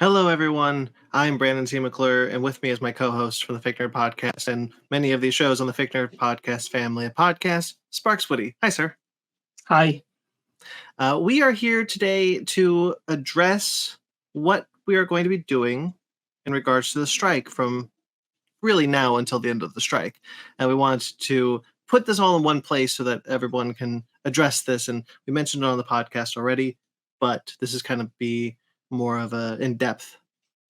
Hello, everyone. I'm Brandon C. McClure, and with me is my co-host from the FakeNerd podcast and many of these shows on the FakeNerd podcast family of podcasts, Sparks Woody. Hi, sir. Hi. We are here today to address what we are going to be doing in regards to the strike from really now until the end of the strike. And we want to put this all in one place so that everyone can address this. And we mentioned it on the podcast already, but this is kind of be more of a in-depth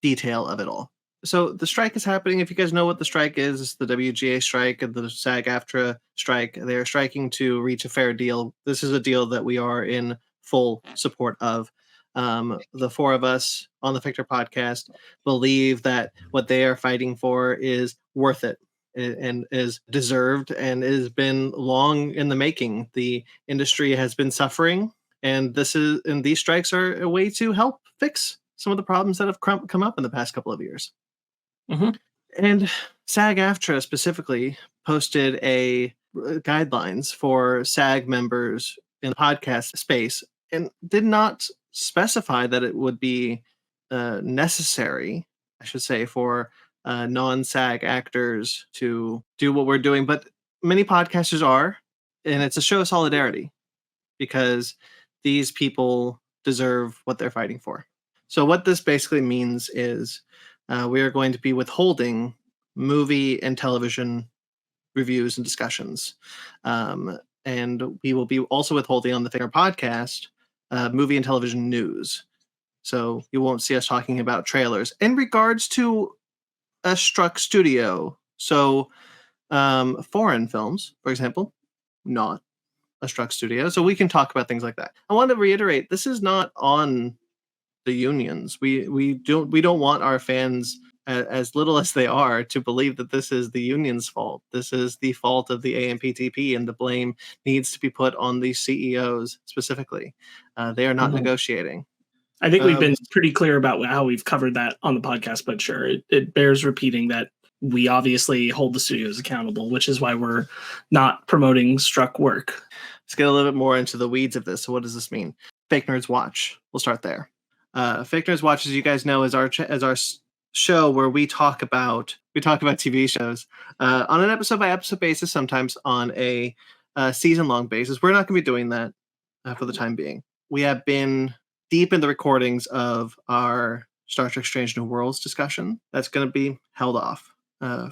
detail of it all. So the strike is happening. If you guys know what the strike is, it's the WGA strike and the SAG-AFTRA strike. They're striking to reach a fair deal. This is a deal that we are in full support of. The four of us on the FakeNerd podcast believe that what they are fighting for is worth it and is deserved and has been long in the making. The industry has been suffering, and these strikes are a way to help fix some of the problems that have come up in the past couple of years. Mm-hmm. And SAG-AFTRA specifically posted guidelines for SAG members in the podcast space and did not specify that it would be necessary, I should say, for non-SAG actors to do what we're doing. But many podcasters are, and it's a show of solidarity because these people deserve what they're fighting for. So what this basically means is we are going to be withholding movie and television reviews and discussions. And we will be also withholding on the FakeNerd podcast movie and television news. So you won't see us talking about trailers. In regards to a struck studio, so foreign films, for example, not a struck studio. So we can talk about things like that. I want to reiterate, this is not on the unions. We don't want our fans, as little as they are, to believe that this is the union's fault. This is the fault of the AMPTP, and the blame needs to be put on the CEOs specifically. They are not negotiating. I think we've been pretty clear about how we've covered that on the podcast, but sure, it bears repeating that we obviously hold the studios accountable, which is why we're not promoting struck work. Let's get a little bit more into the weeds of this. So what does this mean? Fake Nerds Watch. We'll start there. Fake Nerds Watch, as you guys know, is our show where we talk about TV shows on an episode by episode basis, sometimes on a season long basis. We're not going to be doing that for the time being. We have been deep in the recordings of our Star Trek Strange New Worlds discussion. That's going to be held off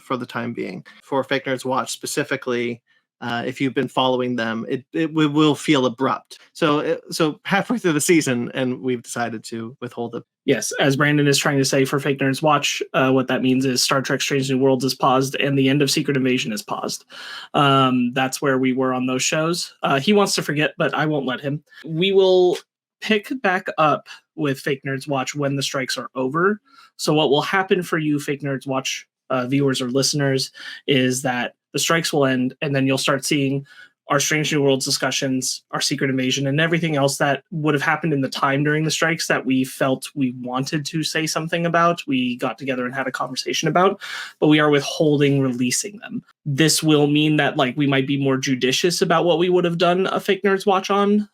for the time being. For Fake Nerds Watch specifically, if you've been following them, it will feel abrupt. So halfway through the season, and we've decided to withhold it. Yes, as Brandon is trying to say for Fake Nerds Watch, what that means is Star Trek Strange New Worlds is paused and the end of Secret Invasion is paused. That's where we were on those shows. He wants to forget, but I won't let him. We will pick back up with Fake Nerds Watch when the strikes are over. So what will happen for you, Fake Nerds Watch viewers or listeners, is that the strikes will end, and then you'll start seeing our Strange New Worlds discussions, our Secret Invasion, and everything else that would have happened in the time during the strikes that we felt we wanted to say something about. We got together and had a conversation about, but we are withholding releasing them. This will mean that we might be more judicious about what we would have done a Fake Nerds Watch on,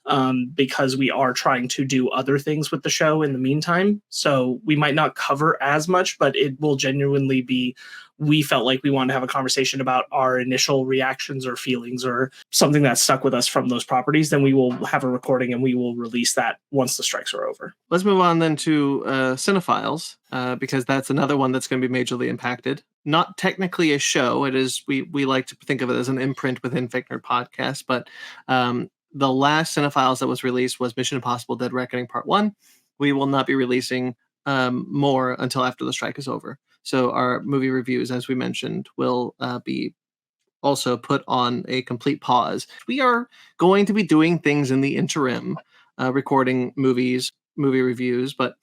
because we are trying to do other things with the show in the meantime. So we might not cover as much, but it will genuinely be, we felt like we wanted to have a conversation about our initial reactions or feelings or something that stuck with us from those properties. Then we will have a recording and we will release that once the strikes are over. Let's move on then to Cine-Files, because that's another one that's going to be majorly impacted. Not technically a show. It is, we like to think of it as an imprint within Fake Nerd Podcast, but the last Cine-Files that was released was Mission Impossible Dead Reckoning Part 1. We will not be releasing more until after the strike is over. So our movie reviews, as we mentioned, will be also put on a complete pause. We are going to be doing things in the interim, recording movie reviews, but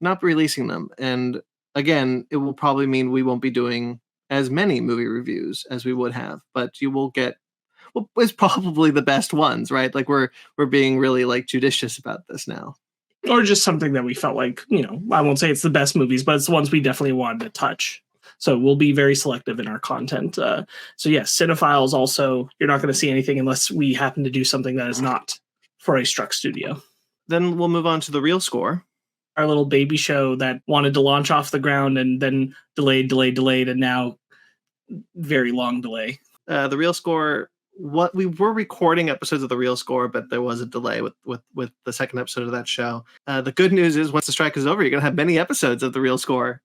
not releasing them. And again, it will probably mean we won't be doing as many movie reviews as we would have, but you will get it's probably the best ones, right? We're being really judicious about this now. Or just something that we felt like, I won't say it's the best movies, but it's the ones we definitely wanted to touch. So we'll be very selective in our content. So yes, Cine-Files also, you're not going to see anything unless we happen to do something that is not for a struck studio. Then we'll move on to the real score. our little baby show that wanted to launch off the ground and then delayed, and now very long delay. The Real Score, what we were recording episodes of The Real Score, but there was a delay with the second episode of that show. The good news is once the strike is over, you're going to have many episodes of The Real Score.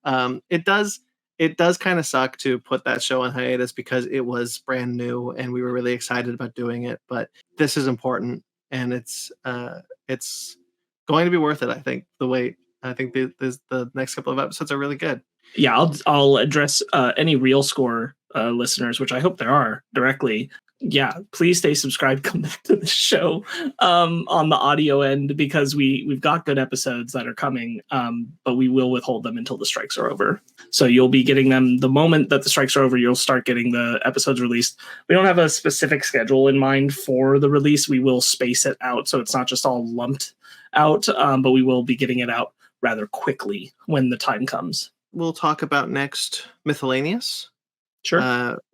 It does kind of suck to put that show on hiatus because it was brand new and we were really excited about doing it. But this is important, and it's going to be worth it. I think the wait. I think the next couple of episodes are really good. Yeah, I'll address any Real Score listeners, which I hope there are, directly. Yeah, please stay subscribed. Come back to the show on the audio end, because we've got good episodes that are coming, but we will withhold them until the strikes are over. So you'll be getting them the moment that the strikes are over. You'll start getting the episodes released. We don't have a specific schedule in mind for the release. We will space it out so it's not just all lumped out, but we will be getting it out rather quickly when the time comes. We'll talk about next Mythellaneous. Sure.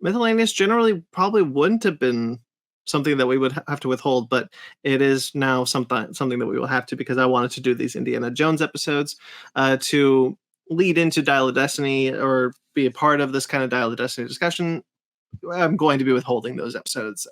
Mythellaneous generally probably wouldn't have been something that we would have to withhold, but it is now something that we will have to, because I wanted to do these Indiana Jones episodes to lead into Dial of Destiny or be a part of this kind of Dial of Destiny discussion. I'm going to be withholding those episodes.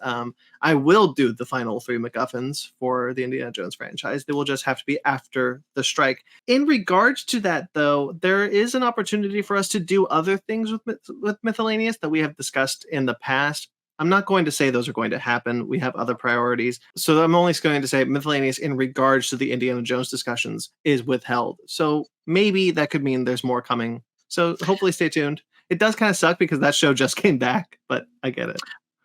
I will do the final 3 MacGuffins for the Indiana Jones franchise. They will just have to be after the strike. In regards to that, though, there is an opportunity for us to do other things with Mythellaneous that we have discussed in the past. I'm not going to say those are going to happen. We have other priorities. So I'm only going to say Mythellaneous in regards to the Indiana Jones discussions is withheld. So maybe that could mean there's more coming. So hopefully stay tuned. It does kind of suck because that show just came back, but I get it.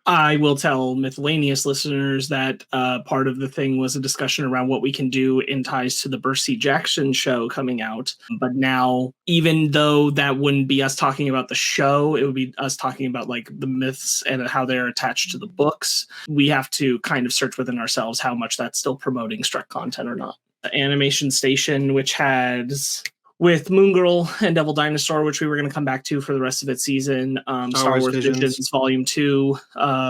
I will tell Mythellaneous listeners that part of the thing was a discussion around what we can do in ties to the Percy Jackson show coming out. But now, even though that wouldn't be us talking about the show, it would be us talking about like the myths and how they're attached to the books. We have to kind of search within ourselves how much that's still promoting Struck content or not. The Animation Station, which has, with Moon Girl and Devil Dinosaur, which we were going to come back to for the rest of its season, Star Wars Visions Volume 2,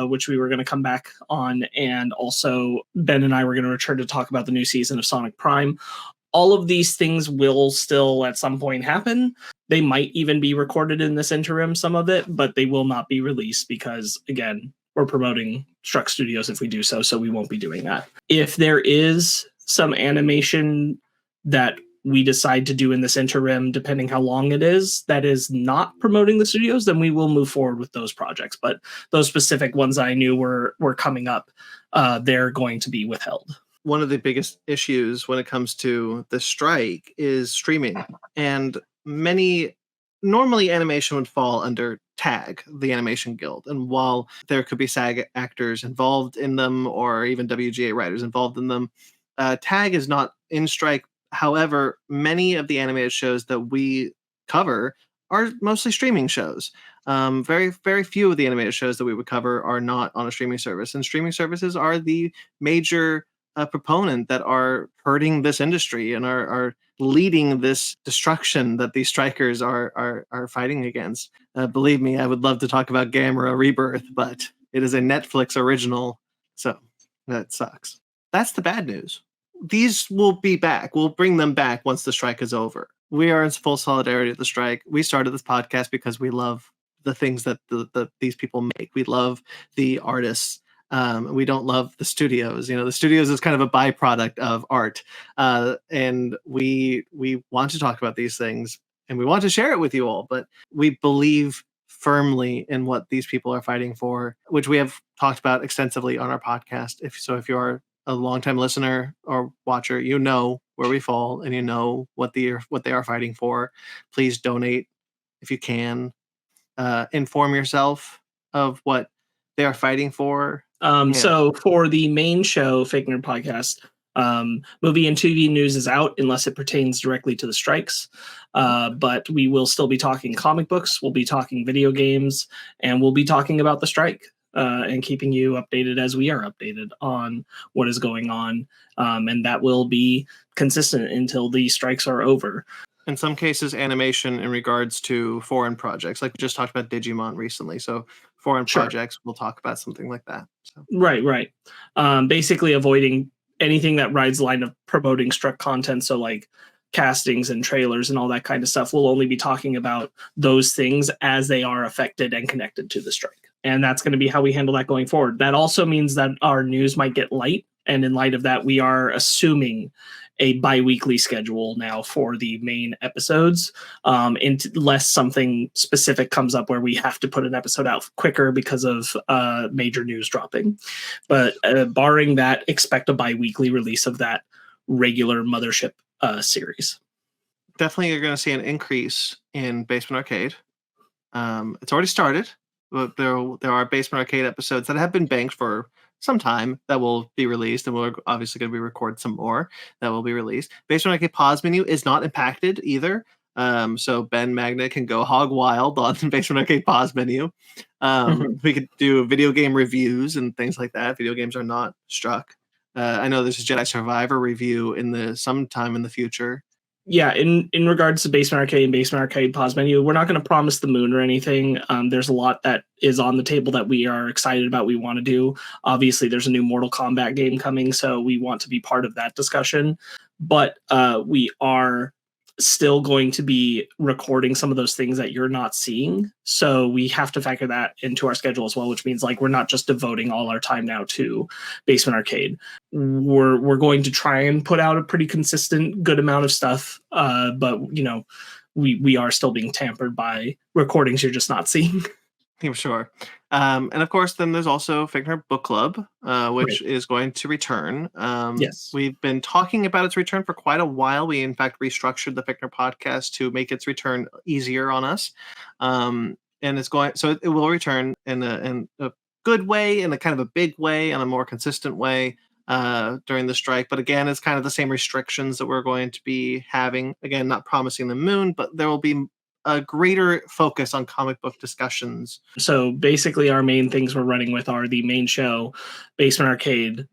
which we were going to come back on, and also Ben and I were going to return to talk about the new season of Sonic Prime. All of these things will still at some point happen. They might even be recorded in this interim, some of it, but they will not be released because, again, we're promoting Struck Studios if we do so we won't be doing that. If there is some animation that we decide to do in this interim, depending how long it is, that is not promoting the studios, then we will move forward with those projects. But those specific ones I knew were coming up, they're going to be withheld. One of the biggest issues when it comes to the strike is streaming. And normally animation would fall under TAG, the Animation Guild. And while there could be SAG actors involved in them or even WGA writers involved in them, TAG is not in strike. However, many of the animated shows that we cover are mostly streaming shows. Very, very few of the animated shows that we would cover are not on a streaming service. And streaming services are the major proponent that are hurting this industry and are leading this destruction that these strikers are fighting against. Believe me, I would love to talk about Gamera Rebirth, but it is a Netflix original, so that sucks. That's the bad news. These will be back. We'll bring them back once the strike is over. We are in full solidarity with the strike. We started this podcast because we love the things that these people make. We love the artists. We don't love the studios. You know, the studios is kind of a byproduct of art. And we want to talk about these things and we want to share it with you all. But we believe firmly in what these people are fighting for, which we have talked about extensively on our podcast. If you are a longtime listener or watcher, you know where we fall and you know what they are fighting for. Please donate if you can. Inform yourself of what they are fighting for. So for the main show, Fake Nerd Podcast, movie and TV news is out unless it pertains directly to the strikes. But we will still be talking comic books, we'll be talking video games, and we'll be talking about the strike. And keeping you updated as we are updated on what is going on. And that will be consistent until the strikes are over. In some cases, animation in regards to foreign projects, like we just talked about Digimon recently. So foreign projects, we'll talk about something like that. So. Right. Basically avoiding anything that rides the line of promoting Struck content. So like castings and trailers and all that kind of stuff. We'll only be talking about those things as they are affected and connected to the strike. And that's going to be how we handle that going forward. That also means that our news might get light. And in light of that, we are assuming a bi-weekly schedule now for the main episodes, unless something specific comes up where we have to put an episode out quicker because of major news dropping. But barring that, expect a bi-weekly release of that regular Mothership series. Definitely you're going to see an increase in Basement Arcade. It's already started, but there are Basement Arcade episodes that have been banked for some time that will be released, and we're obviously going to be recording some more that will be released. Basement Arcade pause menu is not impacted either. So Ben Magna can go hog wild on the Basement Arcade pause menu. We could do video game reviews and things like that. Video games are not struck. I know there's a Jedi Survivor review sometime in the future. Yeah, in regards to Basement Arcade and Basement Arcade pause menu, we're not going to promise the moon or anything. There's a lot that is on the table that we are excited about, we want to do. Obviously, there's a new Mortal Kombat game coming, so we want to be part of that discussion. But we are still going to be recording some of those things that you're not seeing. So we have to factor that into our schedule as well, which means like we're not just devoting all our time now to Basement Arcade. We're going to try and put out a pretty consistent, good amount of stuff. But you know, we are still being tampered by recordings you're just not seeing. Yeah, sure. And of course, then there's also FakeNerd Book Club, which is going to return. Yes. We've been talking about its return for quite a while. We, in fact, restructured the FakeNerd podcast to make its return easier on us. And it's going, so it will return in a good way, in a kind of a big way, in a more consistent way during the strike. But again, it's kind of the same restrictions that we're going to be having. Again, not promising the moon, but there will be a greater focus on comic book discussions. So basically our main things we're running with are the main show, Basement Arcade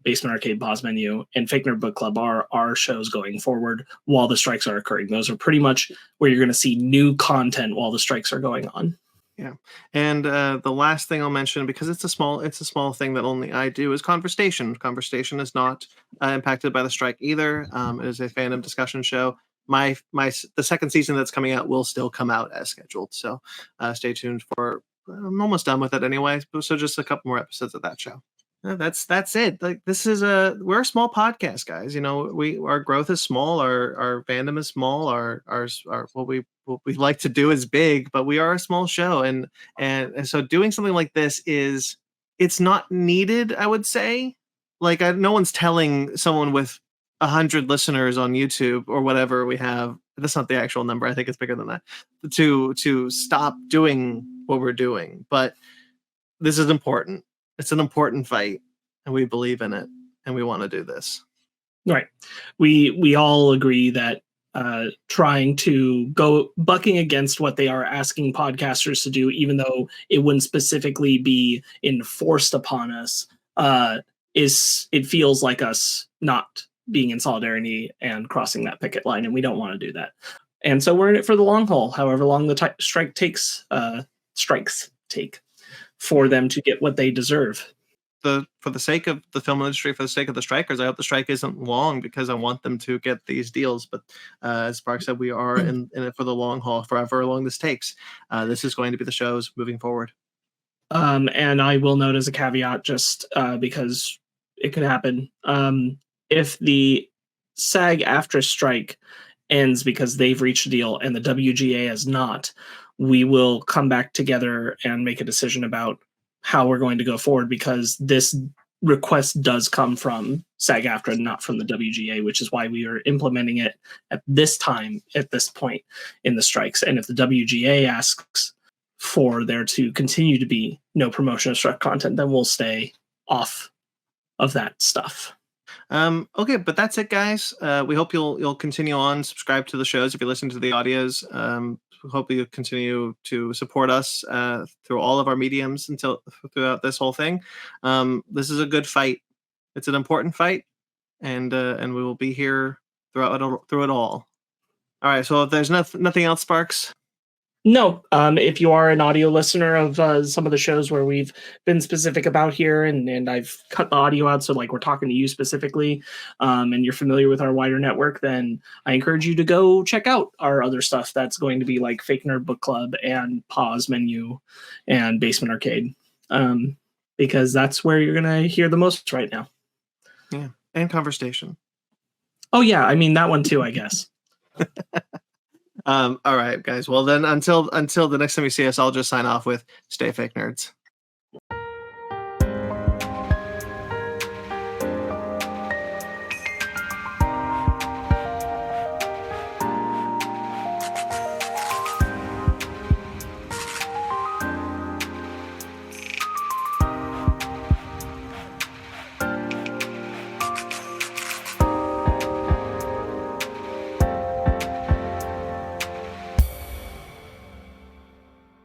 pause menu, and FakeNerd Book Club are our shows going forward while the strikes are occurring. Those are pretty much where you're going to see new content while the strikes are going on. Yeah. And the last thing I'll mention, because it's a small thing that only I do, is Conversation. Conversation is not impacted by the strike either. It is a fandom discussion show. The second season that's coming out will still come out as scheduled. So stay tuned for. I'm almost done with it anyway. So just a couple more episodes of that show. That's it. Like this is we're a small podcast, guys. You know, our growth is small. Our fandom is small. Our what we like to do is big, but we are a small show, and so doing something like this it's not needed. I would say, like no one's telling someone with 100 listeners on YouTube or whatever we have. That's not the actual number. I think it's bigger than that. To stop doing what we're doing, but this is important. It's an important fight, and we believe in it, and we want to do this. Right. We all agree that trying to go bucking against what they are asking podcasters to do, even though it wouldn't specifically be enforced upon us, it feels like us not being in solidarity and crossing that picket line, and we don't want to do that. And so we're in it for the long haul, however long the strikes take for them to get what they deserve. For the sake of the film industry, for the sake of the strikers, I hope the strike isn't long, because I want them to get these deals. But as Marc said, we are in it for the long haul, for however long this takes. This is going to be the shows moving forward. And I will note as a caveat, just because it could happen, if the SAG-AFTRA strike ends because they've reached a deal and the WGA has not, we will come back together and make a decision about how we're going to go forward, because this request does come from SAG-AFTRA, not from the WGA, which is why we are implementing it at this time, at this point in the strikes. And if the WGA asks for there to continue to be no promotion of struck content, then we'll stay off of that stuff. Okay, but that's it, guys. We hope you'll continue on, subscribe to the shows if you're listening to the audios. We hope you continue to support us through all of our mediums throughout this whole thing. This is a good fight. It's an important fight, and we will be here through it all. All right. So if there's nothing else, Sparks. No, if you are an audio listener of some of the shows where we've been specific about here, and I've cut the audio out, so like we're talking to you specifically, and you're familiar with our wider network, then I encourage you to go check out our other stuff that's going to be like Fake Nerd Book Club and Pause Menu and Basement Arcade, because that's where you're going to hear the most right now. Yeah, and Conversation. Oh, yeah, I mean, that one too, I guess. All right, guys. Well, then until the next time you see us, I'll just sign off with stay fake nerds.